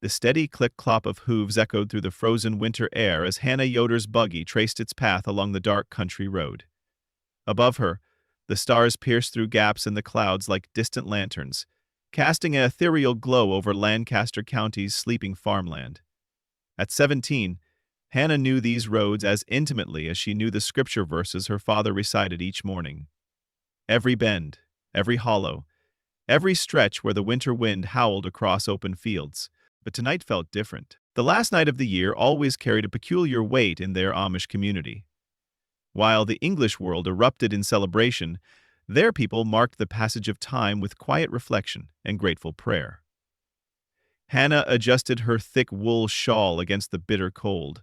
The steady click-clop of hooves echoed through the frozen winter air as Hannah Yoder's buggy traced its path along the dark country road. Above her, the stars pierced through gaps in the clouds like distant lanterns, casting an ethereal glow over Lancaster County's sleeping farmland. At 17, Hannah knew these roads as intimately as she knew the scripture verses her father recited each morning. Every bend, every hollow, every stretch where the winter wind howled across open fields. But tonight felt different. The last night of the year always carried a peculiar weight in their Amish community. While the English world erupted in celebration, their people marked the passage of time with quiet reflection and grateful prayer. Hannah adjusted her thick wool shawl against the bitter cold,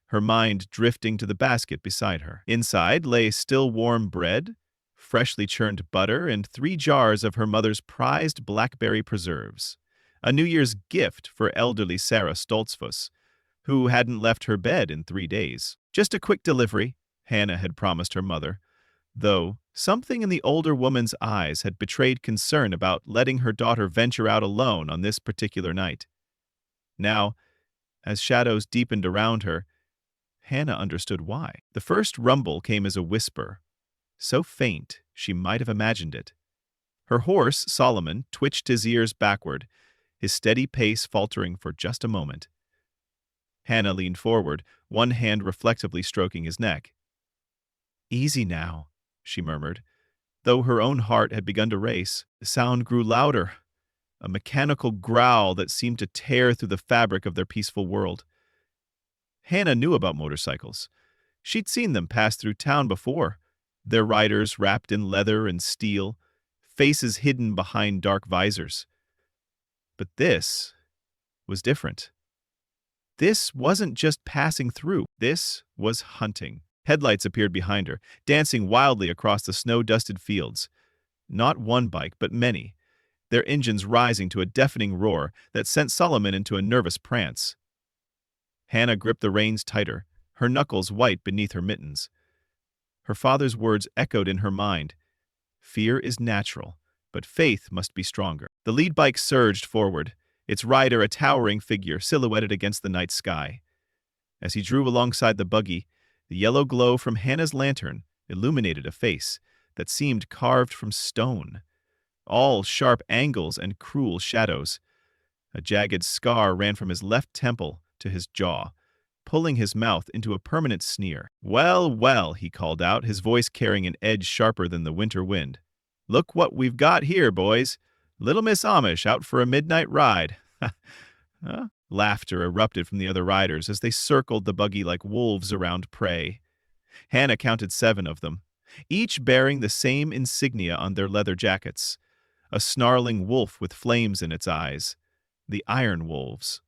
her mind drifting to the basket beside her. Inside lay still warm bread, freshly churned butter, and 3 jars of her mother's prized blackberry preserves, a New Year's gift for elderly Sarah Stoltzfus, who hadn't left her bed in 3 days. Just a quick delivery, Hannah had promised her mother, though something in the older woman's eyes had betrayed concern about letting her daughter venture out alone on this particular night. Now, as shadows deepened around her, Hannah understood why. The first rumble came as a whisper, so faint she might have imagined it. Her horse, Solomon, twitched his ears backward, his steady pace faltering for just a moment. Hannah leaned forward, one hand reflectively stroking his neck. "Easy now," she murmured. Though her own heart had begun to race, the sound grew louder, a mechanical growl that seemed to tear through the fabric of their peaceful world. Hannah knew about motorcycles. She'd seen them pass through town before, their riders wrapped in leather and steel, faces hidden behind dark visors. But this was different. This wasn't just passing through. This was hunting. Headlights appeared behind her, dancing wildly across the snow-dusted fields. Not one bike, but many, their engines rising to a deafening roar that sent Solomon into a nervous prance. Hannah gripped the reins tighter, her knuckles white beneath her mittens. Her father's words echoed in her mind. Fear is natural, but faith must be stronger. The lead bike surged forward, its rider a towering figure silhouetted against the night sky. As he drew alongside the buggy, the yellow glow from Hannah's lantern illuminated a face that seemed carved from stone, all sharp angles and cruel shadows. A jagged scar ran from his left temple to his jaw, pulling his mouth into a permanent sneer. "Well, well," he called out, his voice carrying an edge sharper than the winter wind. "Look what we've got here, boys. Little Miss Amish out for a midnight ride." Huh? Laughter erupted from the other riders as they circled the buggy like wolves around prey. Hannah counted 7 of them, each bearing the same insignia on their leather jackets, a snarling wolf with flames in its eyes, the Iron Wolves.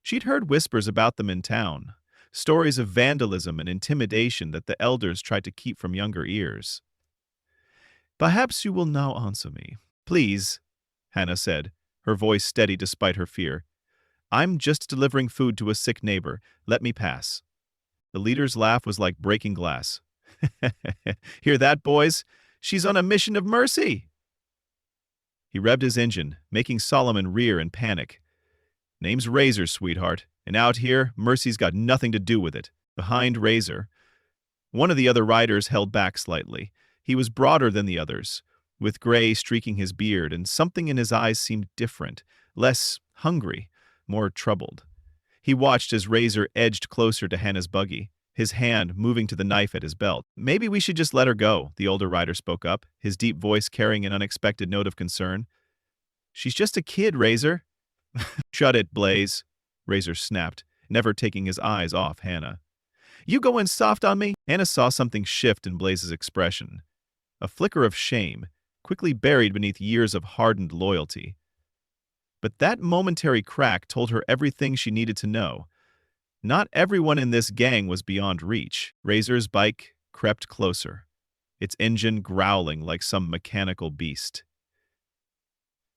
She'd heard whispers about them in town, stories of vandalism and intimidation that the elders tried to keep from younger ears. "Perhaps you will now answer me." "Please," Hannah said, her voice steady despite her fear. "I'm just delivering food to a sick neighbor. Let me pass." The leader's laugh was like breaking glass. "Hear that, boys? She's on a mission of mercy." He revved his engine, making Solomon rear in panic. "Name's Razor, sweetheart, and out here, mercy's got nothing to do with it." Behind Razor, one of the other riders held back slightly. He was broader than the others, with gray streaking his beard, and something in his eyes seemed different, less hungry, more troubled. He watched as Razor edged closer to Hannah's buggy, his hand moving to the knife at his belt. "Maybe we should just let her go," the older rider spoke up, his deep voice carrying an unexpected note of concern. "She's just a kid, Razor." "Shut it, Blaze," Razor snapped, never taking his eyes off Hannah. "You going soft on me?" Hannah saw something shift in Blaze's expression, a flicker of shame, quickly buried beneath years of hardened loyalty. But that momentary crack told her everything she needed to know. Not everyone in this gang was beyond reach. Razor's bike crept closer, its engine growling like some mechanical beast.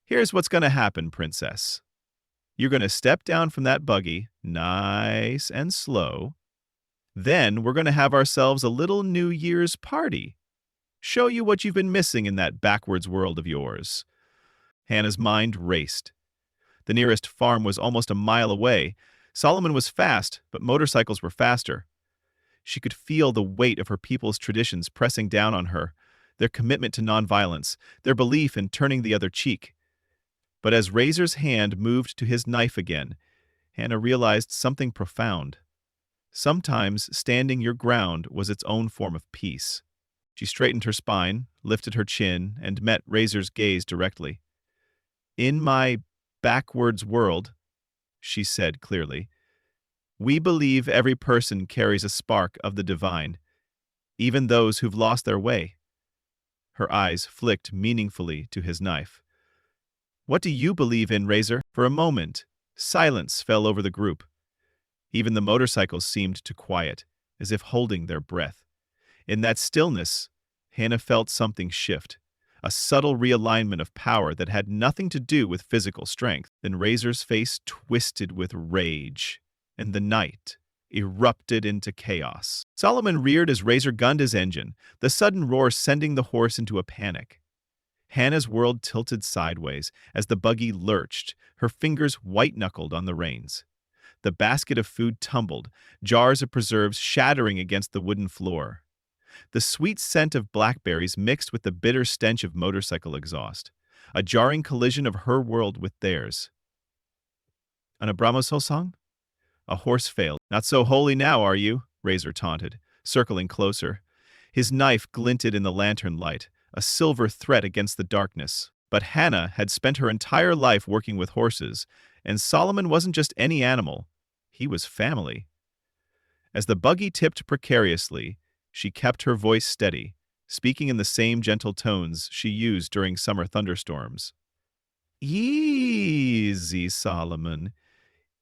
"Here's what's going to happen, Princess. You're going to step down from that buggy, nice and slow. Then we're going to have ourselves a little New Year's party. Show you what you've been missing in that backwards world of yours." Hannah's mind raced. The nearest farm was almost a mile away. Solomon was fast, but motorcycles were faster. She could feel the weight of her people's traditions pressing down on her, their commitment to nonviolence, their belief in turning the other cheek. But as Razor's hand moved to his knife again, Hannah realized something profound. Sometimes standing your ground was its own form of peace. She straightened her spine, lifted her chin, and met Razor's gaze directly. "In my backwards world," she said clearly, "we believe every person carries a spark of the divine, even those who've lost their way." Her eyes flicked meaningfully to his knife. "What do you believe in, Razor?" For a moment, silence fell over the group. Even the motorcycles seemed to quiet, as if holding their breath. In that stillness, Hannah felt something shift, a subtle realignment of power that had nothing to do with physical strength. Then Razor's face twisted with rage, and the night erupted into chaos. Solomon reared as Razor gunned his engine, the sudden roar sending the horse into a panic. Hannah's world tilted sideways as the buggy lurched, her fingers white-knuckled on the reins. The basket of food tumbled, jars of preserves shattering against the wooden floor. The sweet scent of blackberries mixed with the bitter stench of motorcycle exhaust, a jarring collision of her world with theirs. An Abramoso song? A horse failed. "Not so holy now, are you?" Razor taunted, circling closer. His knife glinted in the lantern light, a silver threat against the darkness. But Hannah had spent her entire life working with horses, and Solomon wasn't just any animal. He was family. As the buggy tipped precariously, she kept her voice steady, speaking in the same gentle tones she used during summer thunderstorms. "Easy, Solomon.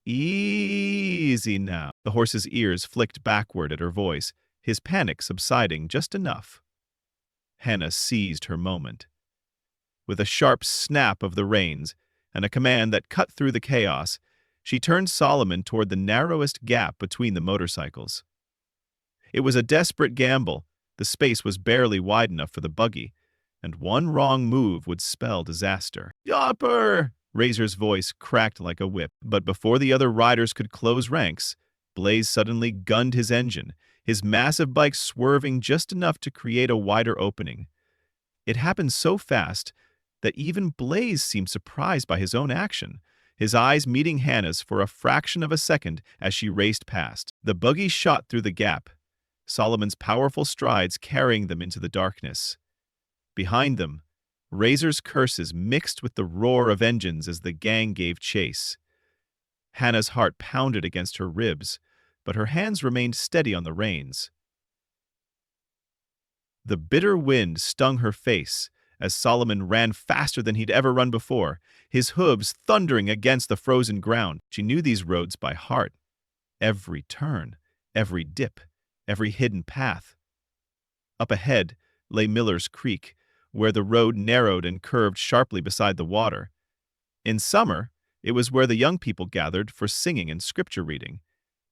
Easy now." The horse's ears flicked backward at her voice, his panic subsiding just enough. Hannah seized her moment. With a sharp snap of the reins and a command that cut through the chaos, she turned Solomon toward the narrowest gap between the motorcycles. It was a desperate gamble. The space was barely wide enough for the buggy, and one wrong move would spell disaster. "Yopper!" Razor's voice cracked like a whip, but before the other riders could close ranks, Blaze suddenly gunned his engine, his massive bike swerving just enough to create a wider opening. It happened so fast that even Blaze seemed surprised by his own action, his eyes meeting Hannah's for a fraction of a second as she raced past. The buggy shot through the gap, Solomon's powerful strides carrying them into the darkness. Behind them, Razor's curses mixed with the roar of engines as the gang gave chase. Hannah's heart pounded against her ribs, but her hands remained steady on the reins. The bitter wind stung her face as Solomon ran faster than he'd ever run before, his hooves thundering against the frozen ground. She knew these roads by heart. Every turn, every dip, every hidden path. Up ahead lay Miller's Creek, where the road narrowed and curved sharply beside the water. In summer, it was where the young people gathered for singing and scripture reading.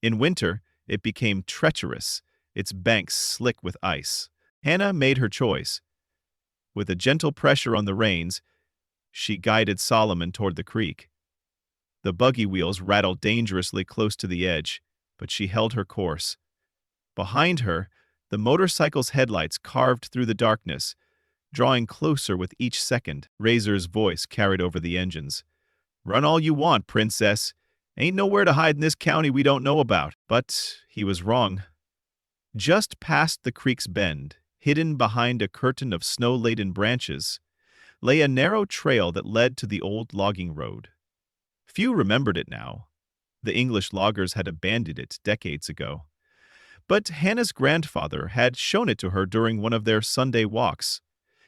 In winter, it became treacherous, its banks slick with ice. Hannah made her choice. With a gentle pressure on the reins, she guided Solomon toward the creek. The buggy wheels rattled dangerously close to the edge, but she held her course. Behind her, the motorcycle's headlights carved through the darkness, drawing closer with each second. Razor's voice carried over the engines. "Run all you want, princess. Ain't nowhere to hide in this county we don't know about." But he was wrong. Just past the creek's bend, hidden behind a curtain of snow-laden branches, lay a narrow trail that led to the old logging road. Few remembered it now. The English loggers had abandoned it decades ago. But Hannah's grandfather had shown it to her during one of their Sunday walks,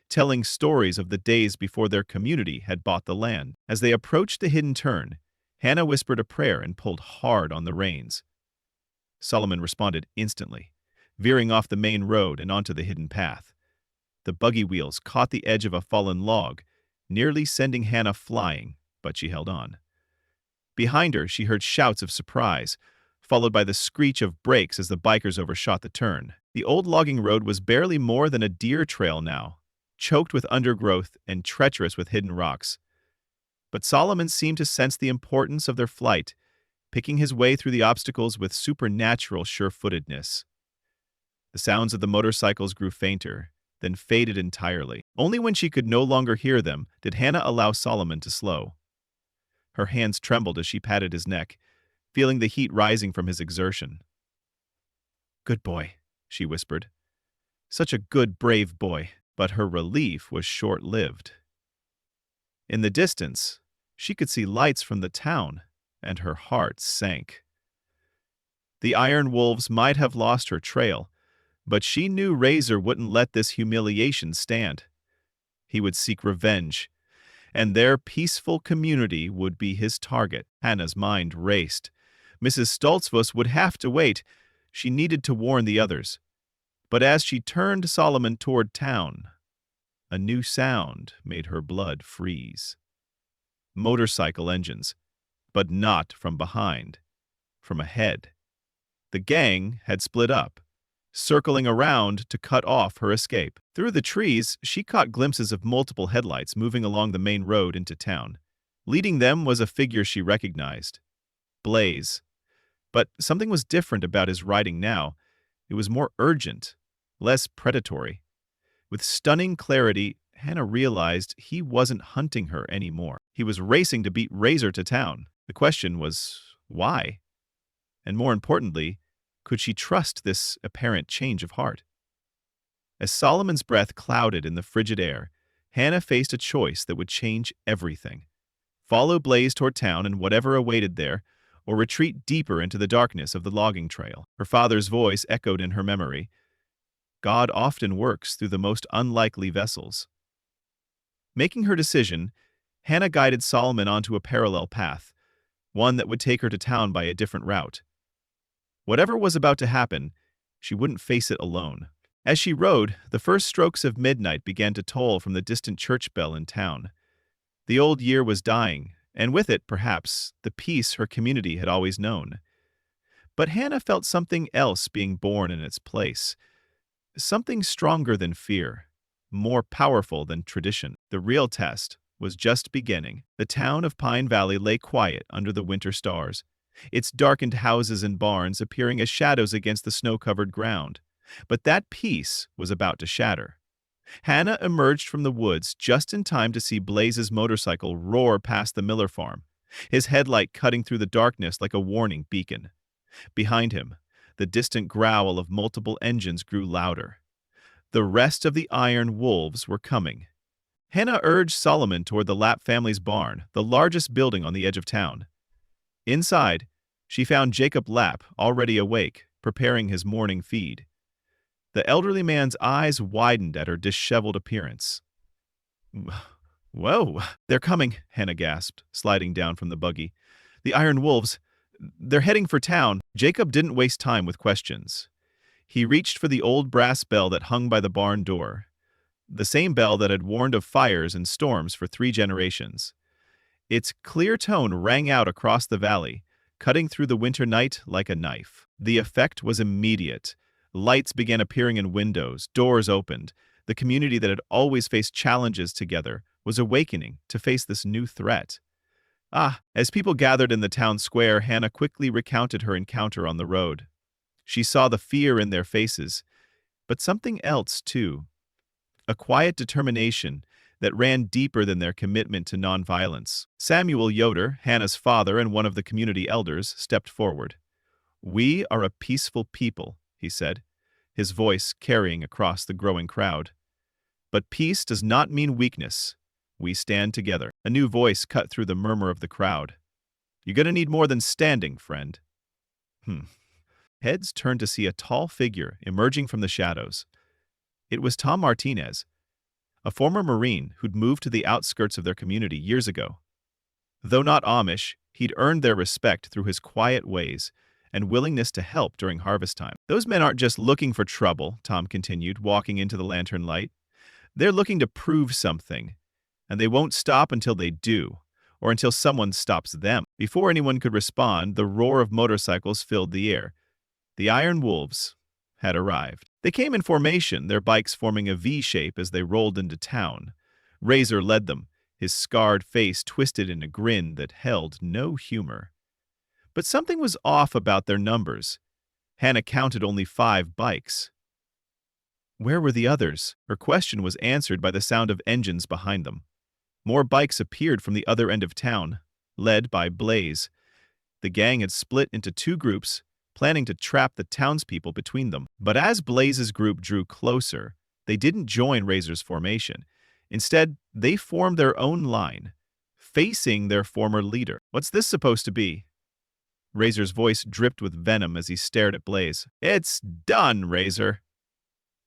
telling stories of the days before their community had bought the land. As they approached the hidden turn, Hannah whispered a prayer and pulled hard on the reins. Solomon responded instantly, veering off the main road and onto the hidden path. The buggy wheels caught the edge of a fallen log, nearly sending Hannah flying, but she held on. Behind her, she heard shouts of surprise, followed by the screech of brakes as the bikers overshot the turn. The old logging road was barely more than a deer trail now, choked with undergrowth and treacherous with hidden rocks. But Solomon seemed to sense the importance of their flight, picking his way through the obstacles with supernatural sure-footedness. The sounds of the motorcycles grew fainter, then faded entirely. Only when she could no longer hear them did Hannah allow Solomon to slow. Her hands trembled as she patted his neck, feeling the heat rising from his exertion. "Good boy," she whispered. "Such a good, brave boy." But her relief was short-lived. In the distance, she could see lights from the town, and her heart sank. The iron wolves might have lost her trail, but she knew Razor wouldn't let this humiliation stand. He would seek revenge, and their peaceful community would be his target. Hannah's mind raced. Mrs. Stoltzfus would have to wait. She needed to warn the others. But as she turned Solomon toward town, a new sound made her blood freeze. Motorcycle engines, but not from behind, from ahead. The gang had split up, circling around to cut off her escape. Through the trees, she caught glimpses of multiple headlights moving along the main road into town. Leading them was a figure she recognized, Blaze. But something was different about his riding now. It was more urgent, less predatory. With stunning clarity, Hannah realized he wasn't hunting her anymore. He was racing to beat Razor to town. The question was, why? And more importantly, could she trust this apparent change of heart? As Solomon's breath clouded in the frigid air, Hannah faced a choice that would change everything. Follow Blaze toward town and whatever awaited there, or retreat deeper into the darkness of the logging trail. Her father's voice echoed in her memory. God often works through the most unlikely vessels. Making her decision, Hannah guided Solomon onto a parallel path, one that would take her to town by a different route. Whatever was about to happen, she wouldn't face it alone. As she rode, the first strokes of midnight began to toll from the distant church bell in town. The old year was dying, and with it, perhaps, the peace her community had always known. But Hannah felt something else being born in its place. Something stronger than fear, more powerful than tradition. The real test was just beginning. The town of Pine Valley lay quiet under the winter stars, its darkened houses and barns appearing as shadows against the snow-covered ground. But that peace was about to shatter. Hannah emerged from the woods just in time to see Blaze's motorcycle roar past the Miller farm, his headlight cutting through the darkness like a warning beacon. Behind him, the distant growl of multiple engines grew louder. The rest of the iron wolves were coming. Hannah urged Solomon toward the Lapp family's barn, the largest building on the edge of town. Inside, she found Jacob Lapp already awake, preparing his morning feed. The elderly man's eyes widened at her disheveled appearance. "Whoa, they're coming," Hannah gasped, sliding down from the buggy. "The iron wolves, they're heading for town." Jacob didn't waste time with questions. He reached for the old brass bell that hung by the barn door, the same bell that had warned of fires and storms for 3 generations. Its clear tone rang out across the valley, cutting through the winter night like a knife. The effect was immediate. Lights began appearing in windows, doors opened. The community that had always faced challenges together was awakening to face this new threat. As people gathered in the town square, Hannah quickly recounted her encounter on the road. She saw the fear in their faces, but something else too. A quiet determination that ran deeper than their commitment to nonviolence. Samuel Yoder, Hannah's father and one of the community elders, stepped forward. "We are a peaceful people," he said, his voice carrying across the growing crowd. "But peace does not mean weakness. We stand together." A new voice cut through the murmur of the crowd. "You're gonna need more than standing, friend." Heads turned to see a tall figure emerging from the shadows. It was Tom Martinez, a former Marine who'd moved to the outskirts of their community years ago. Though not Amish, he'd earned their respect through his quiet ways and willingness to help during harvest time. "Those men aren't just looking for trouble," Tom continued, walking into the lantern light. "They're looking to prove something, and they won't stop until they do, or until someone stops them." Before anyone could respond, the roar of motorcycles filled the air. The Iron Wolves had arrived. They came in formation, their bikes forming a V shape as they rolled into town. Razor led them, his scarred face twisted in a grin that held no humor. But something was off about their numbers. Hannah counted only 5 bikes. Where were the others? Her question was answered by the sound of engines behind them. More bikes appeared from the other end of town, led by Blaze. The gang had split into 2 groups, planning to trap the townspeople between them. But as Blaze's group drew closer, they didn't join Razor's formation. Instead, they formed their own line, facing their former leader. What's this supposed to be? Razor's voice dripped with venom as he stared at Blaze. It's done, Razor.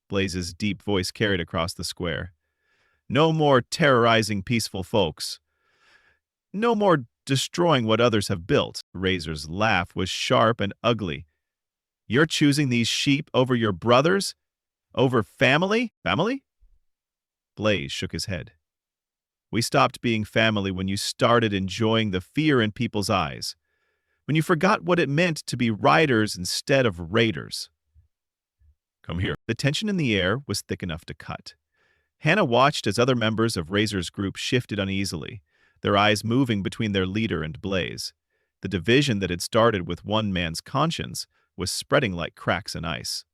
Blaze's deep voice carried across the square. No more terrorizing peaceful folks. No more destroying what others have built. Razor's laugh was sharp and ugly. You're choosing these sheep over your brothers? Over family? Family? Blaze shook his head. We stopped being family when you started enjoying the fear in people's eyes. When you forgot what it meant to be riders instead of raiders. Come here. The tension in the air was thick enough to cut. Hannah watched as other members of Razor's group shifted uneasily, their eyes moving between their leader and Blaze. The division that had started with one man's conscience was spreading like cracks in ice.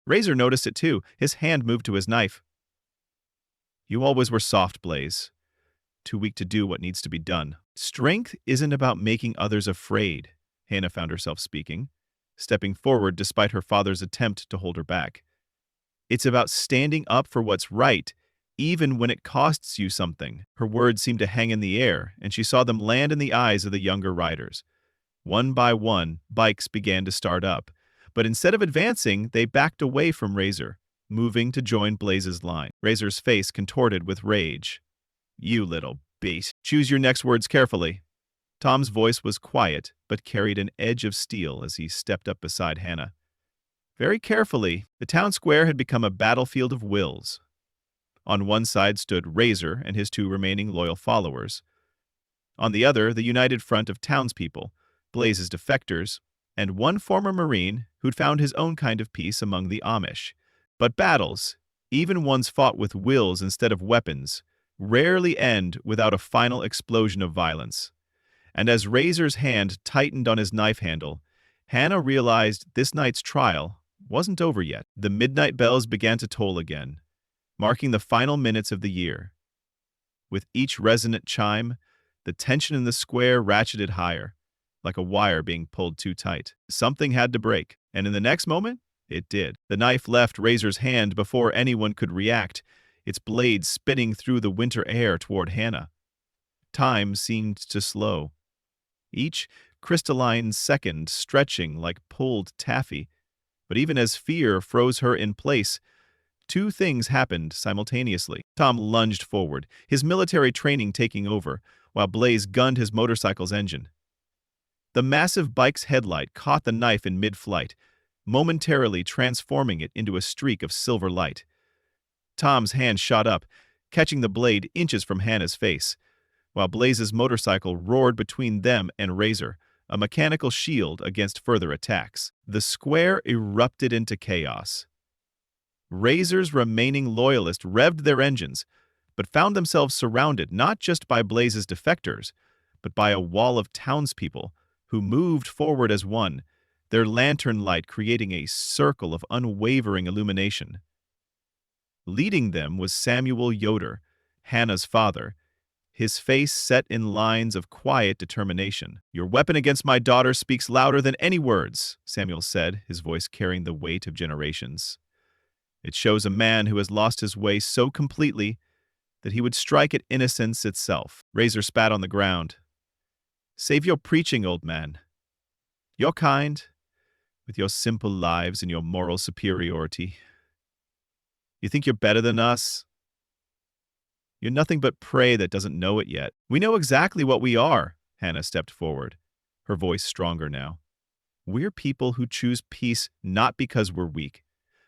Razor noticed it too. His hand moved to his knife. You always were soft, Blaze. Too weak to do what needs to be done. Strength isn't about making others afraid, Hannah found herself speaking, stepping forward despite her father's attempt to hold her back. It's about standing up for what's right, even when it costs you something. Her words seemed to hang in the air, and she saw them land in the eyes of the younger riders. One by one, bikes began to start up, but instead of advancing, they backed away from Razor, moving to join Blaze's line. Razor's face contorted with rage. You little beast. Choose your next words carefully. Tom's voice was quiet, but carried an edge of steel as he stepped up beside Hannah. Very carefully, the town square had become a battlefield of wills. On one side stood Razor and his 2 remaining loyal followers. On the other, the united front of townspeople, Blaze's defectors, and one former Marine who'd found his own kind of peace among the Amish. But battles, even ones fought with wills instead of weapons, rarely end without a final explosion of violence. And as Razor's hand tightened on his knife handle, Hannah realized this night's trial wasn't over yet. The midnight bells began to toll again, marking the final minutes of the year. With each resonant chime, the tension in the square ratcheted higher, like a wire being pulled too tight. Something had to break, and in the next moment, it did. The knife left Razor's hand before anyone could react, its blade spinning through the winter air toward Hannah. Time seemed to slow, each crystalline second stretching like pulled taffy. But even as fear froze her in place, 2 things happened simultaneously. Tom lunged forward, his military training taking over, while Blaze gunned his motorcycle's engine. The massive bike's headlight caught the knife in mid-flight, momentarily transforming it into a streak of silver light. Tom's hand shot up, catching the blade inches from Hannah's face, while Blaze's motorcycle roared between them and Razor, a mechanical shield against further attacks. The square erupted into chaos. Razor's remaining loyalists revved their engines, but found themselves surrounded not just by Blaze's defectors, but by a wall of townspeople who moved forward as one, their lantern light creating a circle of unwavering illumination. Leading them was Samuel Yoder, Hannah's father, his face set in lines of quiet determination. Your weapon against my daughter speaks louder than any words, Samuel said, his voice carrying the weight of generations. It shows a man who has lost his way so completely that he would strike at innocence itself. Razor spat on the ground. Save your preaching, old man. You're kind, with your simple lives and your moral superiority. You think you're better than us? You're nothing but prey that doesn't know it yet. We know exactly what we are, Hannah stepped forward, her voice stronger now. We're people who choose peace not because we're weak,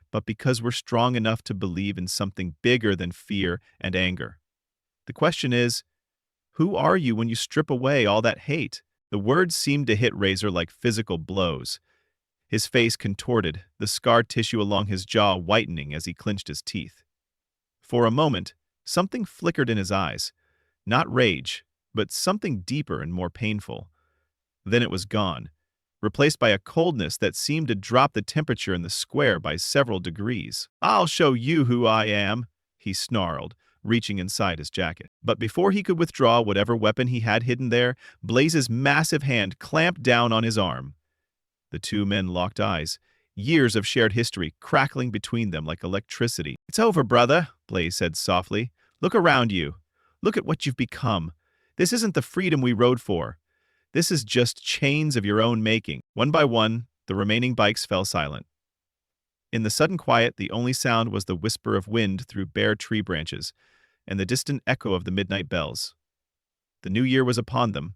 but because we're strong enough to believe in something bigger than fear and anger. The question is, who are you when you strip away all that hate? The words seemed to hit Razor like physical blows. His face contorted, the scar tissue along his jaw whitening as he clenched his teeth. For a moment, Something flickered in his eyes. Not rage, but something deeper and more painful. Then it was gone, replaced by a coldness that seemed to drop the temperature in the square by several degrees. "I'll show you who I am," he snarled, reaching inside his jacket. But before he could withdraw whatever weapon he had hidden there, Blaze's massive hand clamped down on his arm. The two men locked eyes, years of shared history crackling between them like electricity. "It's over, brother," Blaze said softly. "Look around you. Look at what you've become. This isn't the freedom we rode for. This is just chains of your own making." One by one, the remaining bikes fell silent. In the sudden quiet, the only sound was the whisper of wind through bare tree branches and the distant echo of the midnight bells. The new year was upon them,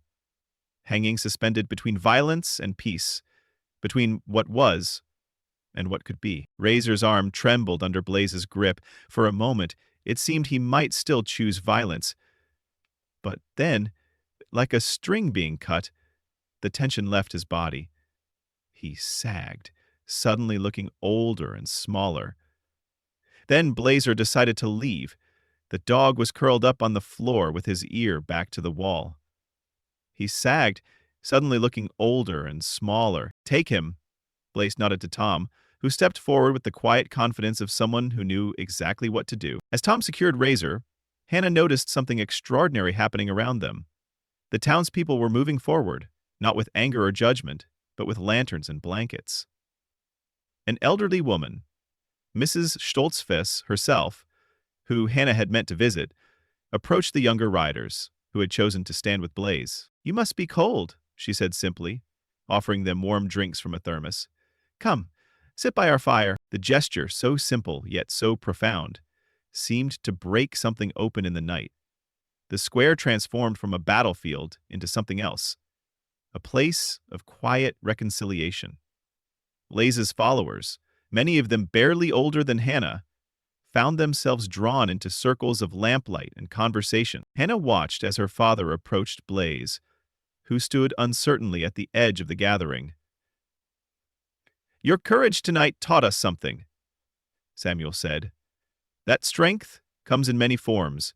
hanging suspended between violence and peace, between what was and what could be. Razor's arm trembled under Blaze's grip. For a moment, it seemed he might still choose violence. But then, like a string being cut, the tension left his body. He sagged, suddenly looking older and smaller. Then Blazer decided to leave. The dog was curled up on the floor with his ear back to the wall. He sagged, suddenly looking older and smaller. "Take him," Blaze nodded to Tom, who stepped forward with the quiet confidence of someone who knew exactly what to do. As Tom secured Razor, Hannah noticed something extraordinary happening around them. The townspeople were moving forward, not with anger or judgment, but with lanterns and blankets. An elderly woman, Mrs. Stoltzfus herself, who Hannah had meant to visit, approached the younger riders, who had chosen to stand with Blaze. "You must be cold," she said simply, offering them warm drinks from a thermos. "Come, sit by our fire." The gesture, so simple yet so profound, seemed to break something open in the night. The square transformed from a battlefield into something else, a place of quiet reconciliation. Blaze's followers, many of them barely older than Hannah, found themselves drawn into circles of lamplight and conversation. Hannah watched as her father approached Blaze, who stood uncertainly at the edge of the gathering. "Your courage tonight taught us something," Samuel said. "That strength comes in many forms,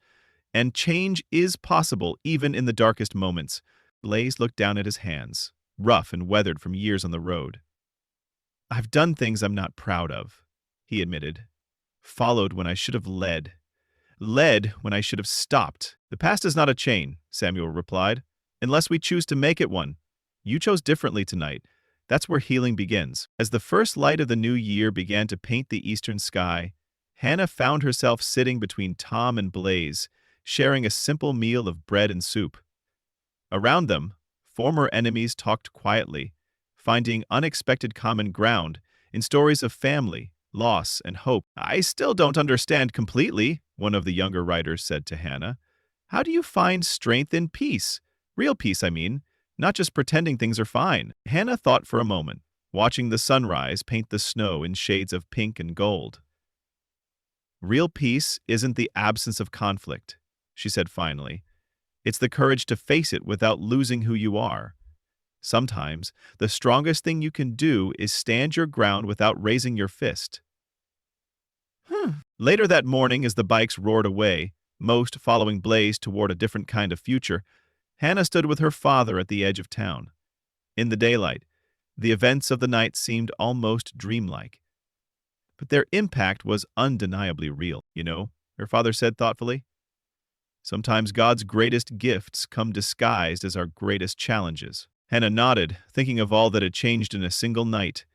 and change is possible even in the darkest moments." Blaze looked down at his hands, rough and weathered from years on the road. "I've done things I'm not proud of," he admitted. "Followed when I should have led. Led when I should have stopped." "The past is not a chain," Samuel replied, "unless we choose to make it one. You chose differently tonight. That's where healing begins." As the first light of the new year began to paint the eastern sky, Hannah found herself sitting between Tom and Blaze, sharing a simple meal of bread and soup. Around them, former enemies talked quietly, finding unexpected common ground in stories of family, loss, and hope. "I still don't understand completely," one of the younger writers said to Hannah. "How do you find strength in peace? Real peace, I mean, not just pretending things are fine." Hannah thought for a moment, watching the sunrise paint the snow in shades of pink and gold. "Real peace isn't the absence of conflict," she said finally. "It's the courage to face it without losing who you are. Sometimes, the strongest thing you can do is stand your ground without raising your fist." Later that morning, as the bikes roared away, most following Blaze toward a different kind of future, Hannah stood with her father at the edge of town. In the daylight, the events of the night seemed almost dreamlike. But their impact was undeniably real, her father said thoughtfully. "Sometimes God's greatest gifts come disguised as our greatest challenges." Hannah nodded, thinking of all that had changed in a single night.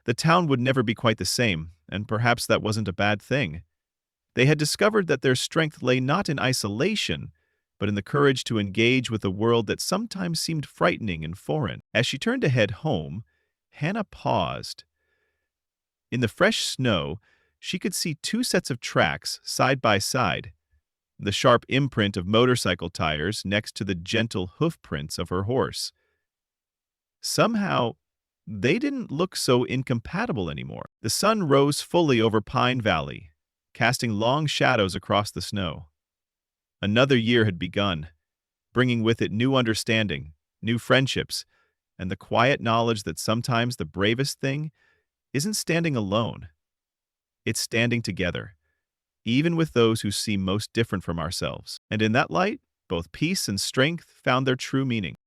The town would never be quite the same, and perhaps that wasn't a bad thing. They had discovered that their strength lay not in isolation, but in the courage to engage with a world that sometimes seemed frightening and foreign. As she turned to head home, Hannah paused. In the fresh snow, she could see two sets of tracks side by side, the sharp imprint of motorcycle tires next to the gentle hoof prints of her horse. Somehow, they didn't look so incompatible anymore. The sun rose fully over Pine Valley, casting long shadows across the snow. Another year had begun, bringing with it new understanding, new friendships, and the quiet knowledge that sometimes the bravest thing isn't standing alone. It's standing together, even with those who seem most different from ourselves. And in that light, both peace and strength found their true meaning.